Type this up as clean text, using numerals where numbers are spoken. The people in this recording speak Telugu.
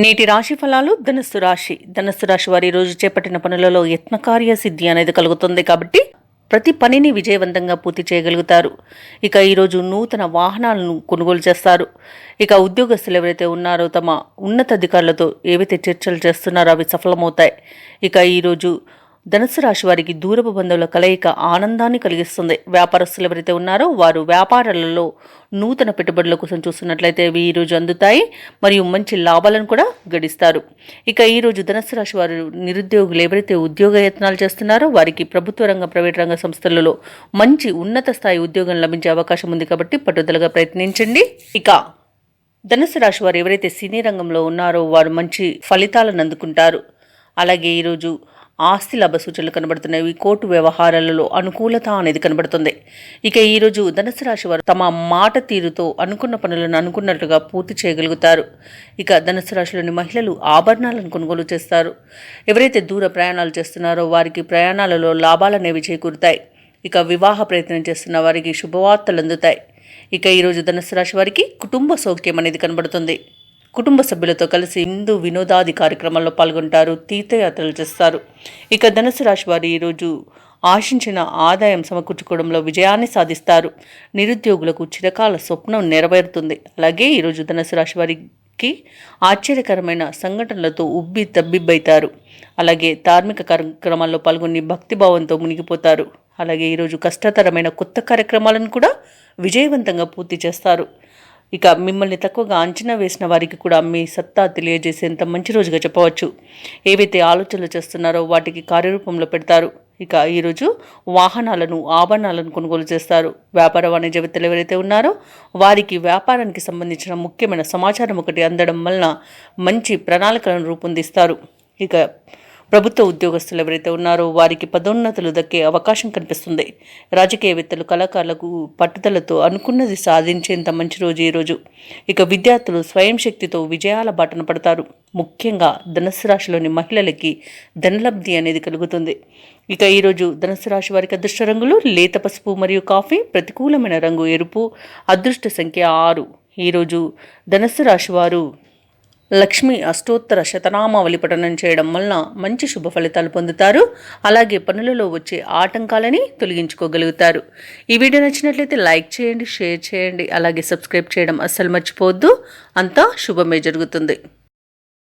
నేటి రాశి ఫలాలు. ధనస్సు రాశి వారి రోజు చేపట్టిన పనులలో యత్నకార్య సిద్ధి అనేది కలుగుతుంది కాబట్టి ప్రతి పనిని విజయవంతంగా పూర్తి చేయగలుగుతారు. ఇక ఈరోజు నూతన వాహనాలను కొనుగోలు చేస్తారు. ఇక ఉద్యోగస్తులు ఎవరైతే ఉన్నారో తమ ఉన్నతాధికారులతో ఏవైతే చర్చలు చేస్తున్నారో అవి సఫలమవుతాయి. ఇక ఈరోజు ధనుసు రాశి వారికి దూరపు బంధువుల కలయిక ఆనందాన్ని కలిగిస్తుంది. వ్యాపారస్తులు ఎవరైతే ఉన్నారో వారు వ్యాపారాలలో నూతన పెట్టుబడుల కోసం చూస్తున్నట్లయితే అవి ఈరోజు అందుతాయి మరియు మంచి లాభాలను కూడా గడిస్తారు. ఇక ఈరోజు ధనుసు రాశి వారు నిరుద్యోగులు ఎవరైతే ఉద్యోగ యత్నాలు చేస్తున్నారో వారికి ప్రభుత్వ రంగ ప్రైవేట్ రంగ సంస్థలలో మంచి ఉన్నత స్థాయి ఉద్యోగం లభించే అవకాశం ఉంది కాబట్టి పట్టుదలగా ప్రయత్నించండి. ఇక ధనుసు రాశి వారు ఎవరైతే సినీ రంగంలో ఉన్నారో వారు మంచి ఫలితాలను అందుకుంటారు. అలాగే ఈరోజు ఆస్తి లాభ సూచనలు కనబడుతున్నాయి. కోర్టు వ్యవహారాలలో అనుకూలత అనేది కనబడుతుంది. ఇక ఈరోజు ధనుసు రాశి వారు తమ మాట తీరుతో అనుకున్న పనులను అనుకున్నట్లుగా పూర్తి చేయగలుగుతారు. ఇక ధనుసు రాశిలోని మహిళలు ఆభరణాలను కొనుగోలు చేస్తారు. ఎవరైతే దూర ప్రయాణాలు చేస్తున్నారో వారికి ప్రయాణాలలో లాభాలు అనేవి చేకూరుతాయి. ఇక వివాహ ప్రయత్నం చేస్తున్న వారికి శుభవార్తలు అందుతాయి. ఇక ఈరోజు ధనుసు రాశి వారికి కుటుంబ సౌఖ్యం అనేది కనబడుతుంది. కుటుంబ సభ్యులతో కలిసి హిందూ వినోదాది కార్యక్రమాల్లో పాల్గొంటారు, తీర్థయాత్రలు చేస్తారు. ఇక ధనుసు రాశి వారు ఈరోజు ఆశించిన ఆదాయం సమకూర్చుకోవడంలో విజయాన్ని సాధిస్తారు. నిరుద్యోగులకు చిరకాల స్వప్నం నెరవేరుతుంది. అలాగే ఈరోజు ధనుసు రాశి వారికి ఆశ్చర్యకరమైన సంఘటనలతో ఉబ్బి తబ్బిబ్బైతారు. అలాగే ధార్మిక కార్యక్రమాల్లో పాల్గొని భక్తిభావంతో మునిగిపోతారు. అలాగే ఈరోజు కష్టతరమైన కొత్త కార్యక్రమాలను కూడా విజయవంతంగా పూర్తి చేస్తారు. ఇక మిమ్మల్ని తక్కువగా అంచనా వేసిన వారికి కూడా మీ సత్తా తెలియజేసేంత మంచి రోజుగా చెప్పవచ్చు. ఏవైతే ఆలోచనలు చేస్తున్నారో వాటికి కార్యరూపంలో పెడతారు. ఇక ఈరోజు వాహనాలను ఆభరణాలను కొనుగోలు చేస్తారు. వ్యాపార వాణిజ్యవేత్తలు ఎవరైతే ఉన్నారో వారికి వ్యాపారానికి సంబంధించిన ముఖ్యమైన సమాచారం ఒకటి అందడం వలన మంచి ప్రణాళికలను రూపొందిస్తారు. ఇక ప్రభుత్వ ఉద్యోగస్తులు ఎవరైతే ఉన్నారో వారికి పదోన్నతులు దక్కే అవకాశం కనిపిస్తుంది. రాజకీయవేత్తలు కళాకారులకు పట్టుదలతో అనుకున్నది సాధించేంత మంచి రోజు ఈరోజు. ఇక విద్యార్థులు స్వయం శక్తితో విజయాల బాటన పడతారు. ముఖ్యంగా ధనుసు రాశిలోని మహిళలకి ధనలబ్ధి అనేది కలుగుతుంది. ఇక ఈరోజు ధనుసు రాశి వారికి అదృష్ట రంగులు లేత పసుపు మరియు కాఫీ. ప్రతికూలమైన రంగు ఎరుపు. అదృష్ట సంఖ్య 6. ఈరోజు ధనుసు రాశి వారు లక్ష్మి అష్టోత్తర శతనామావళి పఠనం చేయడం వలన మంచి శుభ ఫలితాలు పొందుతారు. అలాగే పనులలో వచ్చే ఆటంకాలని తొలగించుకోగలుగుతారు. ఈ వీడియో నచ్చినట్లయితే లైక్ చేయండి, షేర్ చేయండి, అలాగే సబ్స్క్రైబ్ చేయడం అస్సలు మర్చిపోవద్దు. అంతా శుభమే జరుగుతుంది.